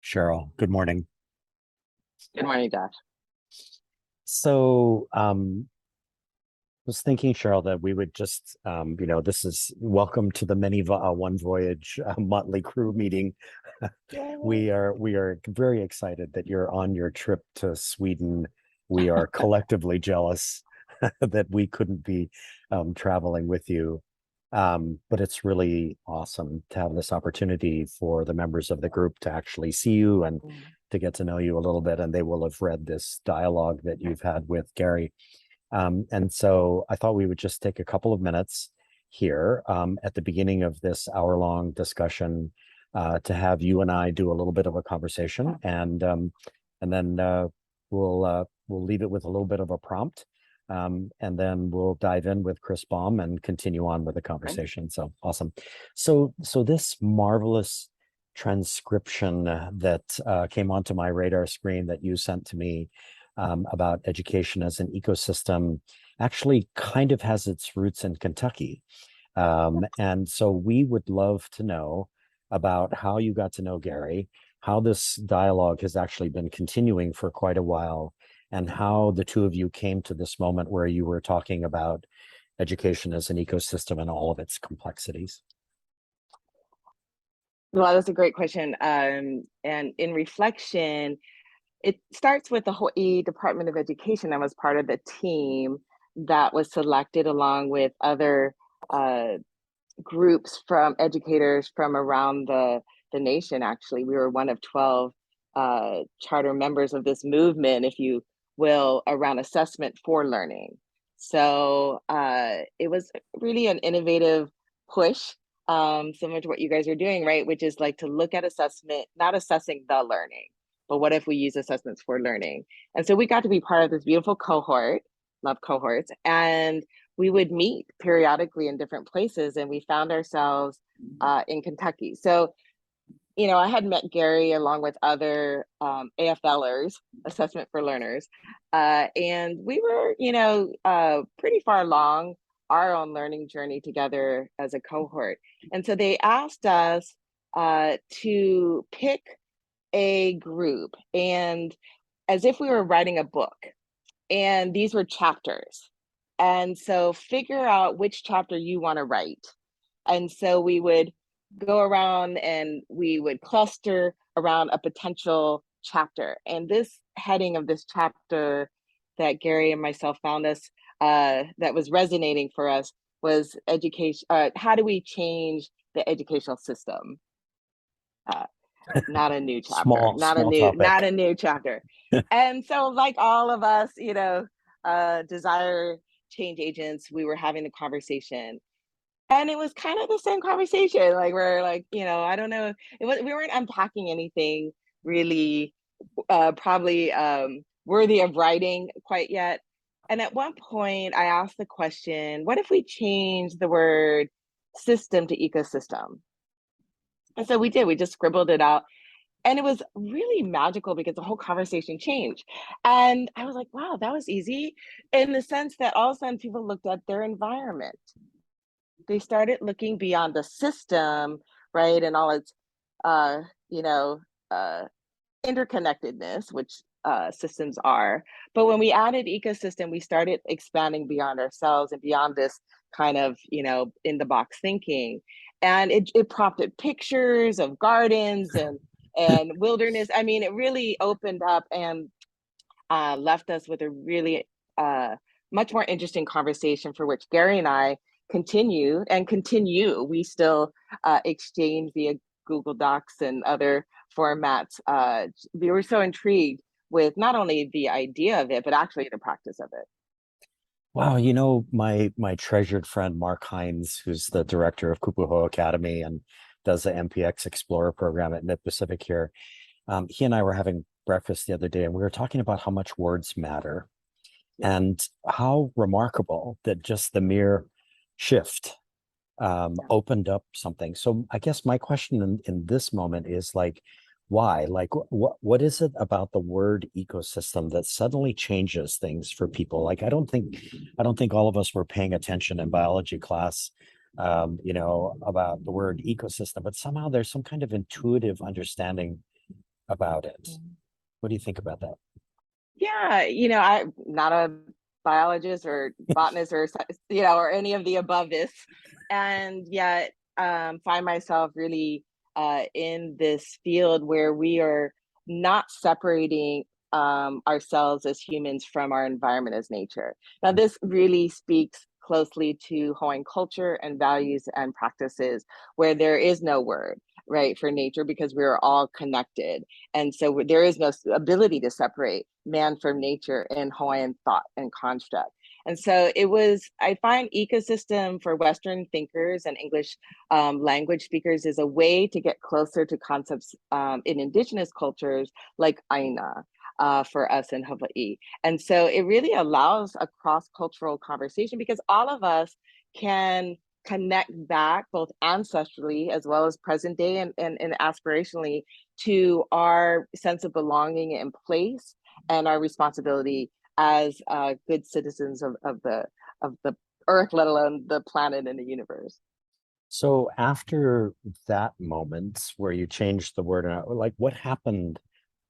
Cheryl. Good morning. Good morning, Josh. So, was thinking, Cheryl, that we would just, this is welcome to the One Voyage Motley Crew meeting. Yay. We are very excited that you're on your trip to Sweden. We are collectively jealous that we couldn't be traveling with you. But it's really awesome to have this opportunity for the members of the group to actually see you and to get to know you a little bit. And they will have read this dialogue that you've had with Gary. And so I thought we would just take a couple of minutes here at the beginning of this hour-long discussion to have you and I do a little bit of a conversation, and then we'll leave it with a little bit of a prompt, and then we'll dive in with Chris Baum and continue on with the Okay. conversation. So awesome. So this marvelous transcription that came onto my radar screen that you sent to me about education as an ecosystem actually kind of has its roots in Kentucky. And so we would love to know about how you got to know Gary, how this dialogue has actually been continuing for quite a while, and how the two of you came to this moment where you were talking about education as an ecosystem and all of its complexities. Well, that's a great question. And in reflection, it starts with the Hawaii Department of Education. I was part of the team that was selected along with other groups from educators from around the nation. Actually, we were one of 12 charter members of this movement, if you will, around assessment for learning. So it was really an innovative push, similar to what you guys are doing, right? Which is like to look at assessment, not assessing the learning, but what if we use assessments for learning? And so we got to be part of this beautiful cohort, love cohorts, and we would meet periodically in different places, and we found ourselves in Kentucky. So, I had met Gary along with other AFLers, Assessment for Learners, and we were, pretty far along our own learning journey together as a cohort. And so they asked us to pick a group, and as if we were writing a book, and these were chapters. And so figure out which chapter you want to write. And so we would go around and we would cluster around a potential chapter. And this heading of this chapter that Gary and myself found us that was resonating for us was education. How do we change the educational system? Uh, not a new chapter, Small topic. not a new chapter. And so, like all of us, desire change agents, we were having the conversation, and it was kind of the same conversation. Like we're like, I don't know, we weren't unpacking anything really, probably worthy of writing quite yet. And at one point, I asked the question, "What if we change the word system to ecosystem?" And so we did. We just scribbled it out, and it was really magical because the whole conversation changed. And I was like, wow, that was easy, in the sense that all of a sudden people looked at their environment. They started looking beyond the system, right, and all its uh you know uh interconnectedness, which systems are. But when we added ecosystem, we started expanding beyond ourselves and beyond this kind of, in the box thinking. And it prompted pictures of gardens and wilderness. I mean, it really opened up and left us with a really much more interesting conversation, for which Gary and I continue. We still exchange via Google Docs and other formats. We were so intrigued with not only the idea of it, but actually the practice of it. Wow, my treasured friend Mark Hines, who's the director of Kupuho Academy and does the MPX Explorer program at Mid Pacific here. He and I were having breakfast the other day, and we were talking about how much words matter and how remarkable that just the mere shift opened up something. So I guess my question in this moment is like, why? Like, what is it about the word ecosystem that suddenly changes things for people? Like, I don't think all of us were paying attention in biology class, about the word ecosystem, but somehow there's some kind of intuitive understanding about it. What do you think about that? Yeah, I'm not a biologist or botanist or or any of the above this, and yet find myself really in this field where we are not separating ourselves as humans from our environment as nature. Now, this really speaks closely to Hawaiian culture and values and practices where there is no word, right, for nature because we're all connected. And so there is no ability to separate man from nature in Hawaiian thought and construct. And so I find ecosystem for Western thinkers and English language speakers is a way to get closer to concepts in indigenous cultures like Aina. For us in Hawaii. And so it really allows a cross cultural conversation because all of us can connect back both ancestrally as well as present day and aspirationally to our sense of belonging and place and our responsibility as good citizens of the earth, let alone the planet and the universe. So after that moment where you changed the word, like what happened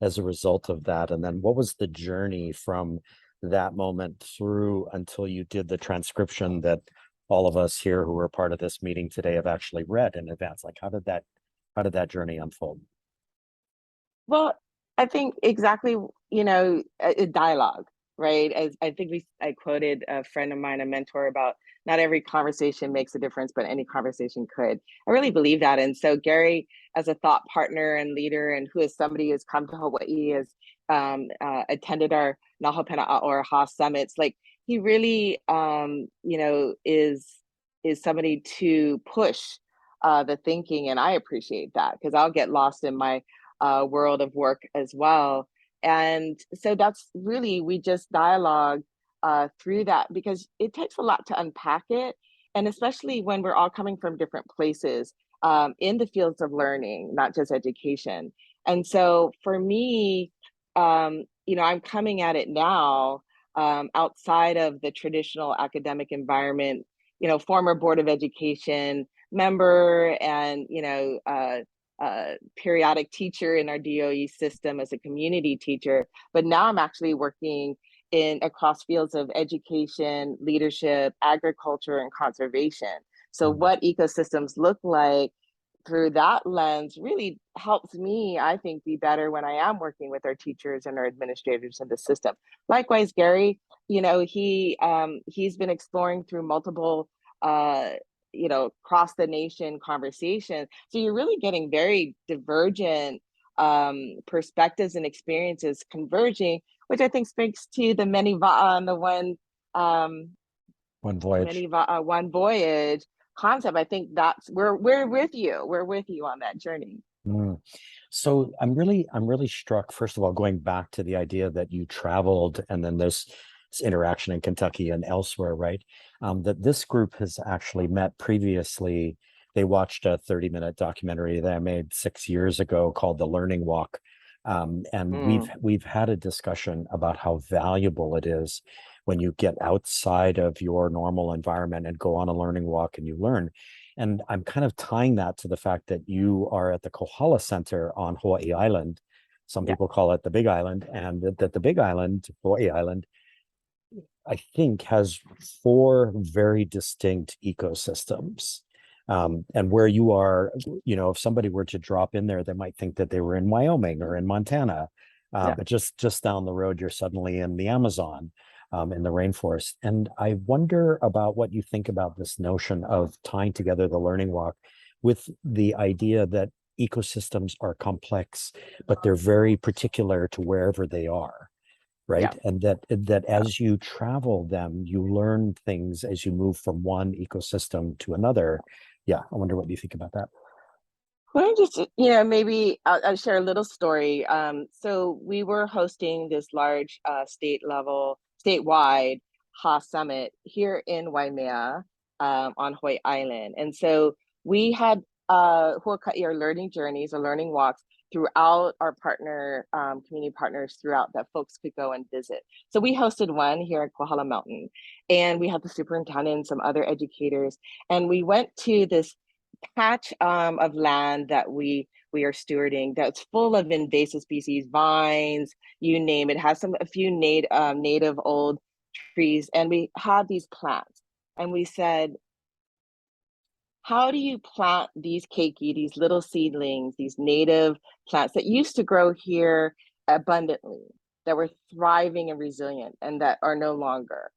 as a result of that? And then what was the journey from that moment through until you did the transcription that all of us here who are part of this meeting today have actually read in advance? Like how did that journey unfold? Well, I think exactly, a dialogue, right? As I think I quoted a friend of mine, a mentor, about not every conversation makes a difference, but any conversation could. I really believe that. And so Gary, as a thought partner and leader, and who is somebody who's come to Hawaii, has attended our Nahopena or Ha summits, like he really, is somebody to push the thinking, and I appreciate that because I'll get lost in my world of work as well. And so that's really, we just dialogue through that because it takes a lot to unpack it. And especially when we're all coming from different places in the fields of learning, not just education. And so for me, I'm coming at it now outside of the traditional academic environment, former Board of Education member and, periodic teacher in our DOE system as a community teacher, but now I'm actually working in across fields of education, leadership, agriculture, and conservation. So Mm. what ecosystems look like through that lens really helps me, I think, be better when I am working with our teachers and our administrators in the system. Likewise, Gary, he's been exploring through multiple cross the nation conversation. So you're really getting very divergent perspectives and experiences converging, which I think speaks to the many va'a and the um, One voyage. many va'a, one voyage concept. I think that's we're with you. We're with you on that journey. Mm. So I'm really struck, first of all, going back to the idea that you traveled and then there's this interaction in Kentucky and elsewhere, right? That this group has actually met previously. They watched a 30-minute documentary that I made 6 years ago called The Learning Walk. And Mm, we've had a discussion about how valuable it is when you get outside of your normal environment and go on a learning walk and you learn. And I'm kind of tying that to the fact that you are at the Kohala Center on Hawaii Island. Some yeah, people call it the Big Island, and that the Big Island, Hawaii Island, I think has four very distinct ecosystems. And where you are, if somebody were to drop in there, they might think that they were in Wyoming or in Montana. yeah. But just down the road, you're suddenly in the Amazon, in the rainforest. And I wonder about what you think about this notion of tying together the learning walk with the idea that ecosystems are complex, but they're very particular to wherever they are, Yeah. right? And that as you travel them, you learn things as you move from one ecosystem to another. Yeah, I wonder what you think about that. Well, just, maybe I'll share a little story. So we were hosting this large statewide HA summit here in Waimea on Hawaii Island. And so we had Huaka'i, or learning journeys or learning walks throughout our community partners throughout that folks could go and visit. So we hosted one here at Kohala Mountain, and we had the superintendent and some other educators. And we went to this patch of land that we are stewarding that's full of invasive species, vines, you name it, has a few native old trees, and we had these plants, and we said, how do you plant these keiki, these little seedlings, these native plants that used to grow here abundantly, that were thriving and resilient, and that are no longer?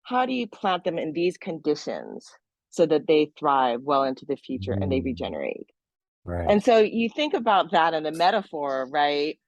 How do you plant them in these conditions so that they thrive well into the future and they Mm, regenerate? right. And so you think about that in a metaphor, right?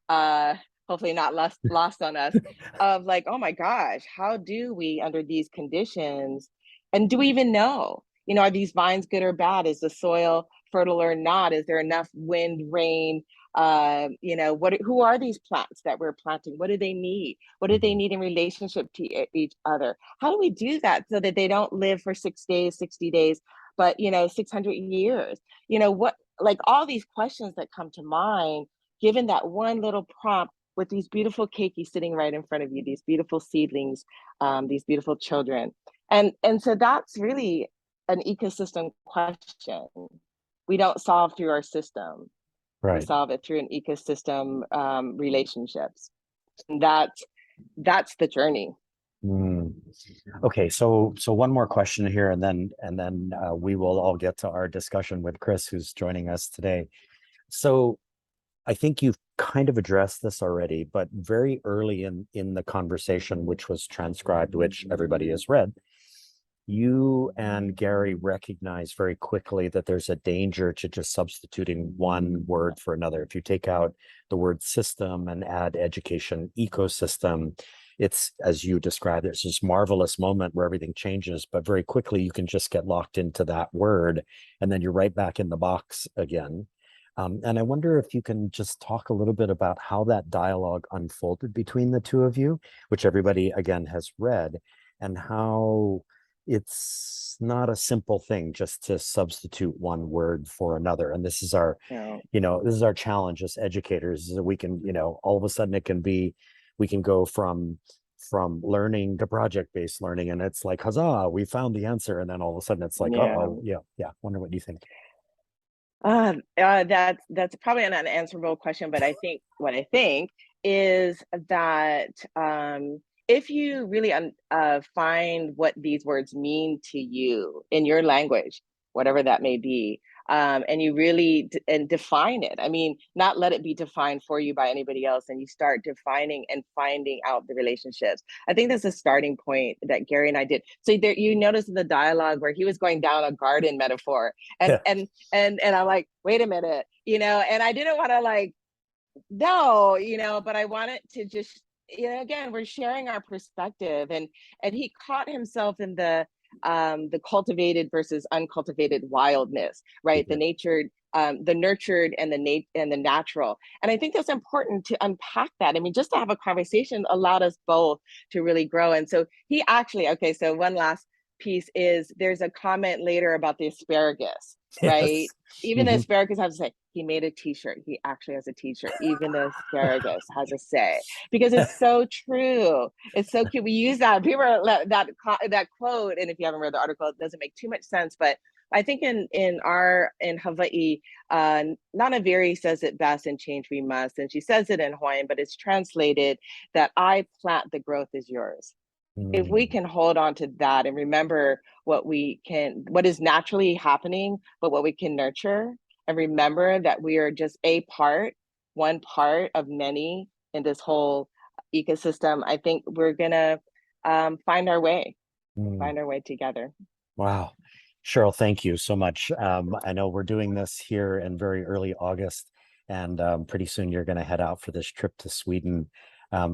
uh Hopefully not lost on us, of like, oh my gosh, how do we, under these conditions, and do we even know, are these vines good or bad? Is the soil fertile or not? Is there enough wind, rain? Who are these plants that we're planting? What do they need? What do they Mhm. need in relationship to each other? How do we do that so that they don't live for 6 days, 60 days, but 600 years? What, like, all these questions that come to mind given that one little prompt, with these beautiful keiki sitting right in front of you, these beautiful seedlings, these beautiful children. And so that's really an ecosystem question. We don't solve through our system. We Right. solve it through an ecosystem, relationships. And that's the journey. Mm. Okay, so one more question here, and then we will all get to our discussion with Chris, who's joining us today. So I think you've kind of addressed this already, but very early in the conversation, which was transcribed, which everybody has read, you and Gary recognize very quickly that there's a danger to just substituting one word for another. If you take out the word system and add education ecosystem, it's, as you described, it's this marvelous moment where everything changes, but very quickly you can just get locked into that word, and then you're right back in the box again. And I wonder if you can just talk a little bit about how that dialogue unfolded between the two of you, which everybody again has read, and how it's not a simple thing just to substitute one word for another. And this is our, You know, this is our challenge as educators, is that we can, all of a sudden it can be, we can go from learning to project-based learning, and it's like, huzzah, we found the answer. And then all of a sudden it's like, yeah. uh-oh, yeah. Wonder what you think. That's probably an unanswerable question, but I think what I think is that, if you really find what these words mean to you in your language, whatever that may be, and you really and define it. I mean, not let it be defined for you by anybody else, and you start defining and finding out the relationships. I think that's a starting point that Gary and I did. So there, you notice in the dialogue where he was going down a garden metaphor, and Yeah. and I'm like, wait a minute, and I didn't want to, like, no, but I wanted to just, again, we're sharing our perspective, and he caught himself in the cultivated versus uncultivated wildness, right? The nurtured and the natural. And I think that's important to unpack that. I mean, just to have a conversation allowed us both to really grow. And so he actually, okay, so one last piece is, there's a comment later about the asparagus, right? Yes. Even the Mhm. asparagus has to say, he made a t-shirt. He actually has a t-shirt. Even the asparagus has a say, because it's so true. It's so cute. We use that. People are that quote, and if you haven't read the article, it doesn't make too much sense. But I think in Hawaii, Nana Viri says it best in Change We Must, and she says it in Hawaiian, but it's translated that I plant, the growth is yours. If we Mm, can hold on to that and remember what is naturally happening, but what we can nurture, and remember that we are just one part of many in this whole ecosystem, I think we're gonna, mm. find our way together. Wow. Cheryl, thank you so much. I know we're doing this here in very early August, and pretty soon you're going to head out for this trip to Sweden.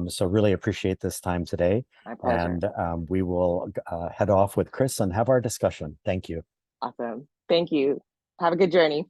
So really appreciate this time today. My pleasure. And we will head off with Chris and have our discussion. Thank you. Awesome. Thank you. Have a good journey.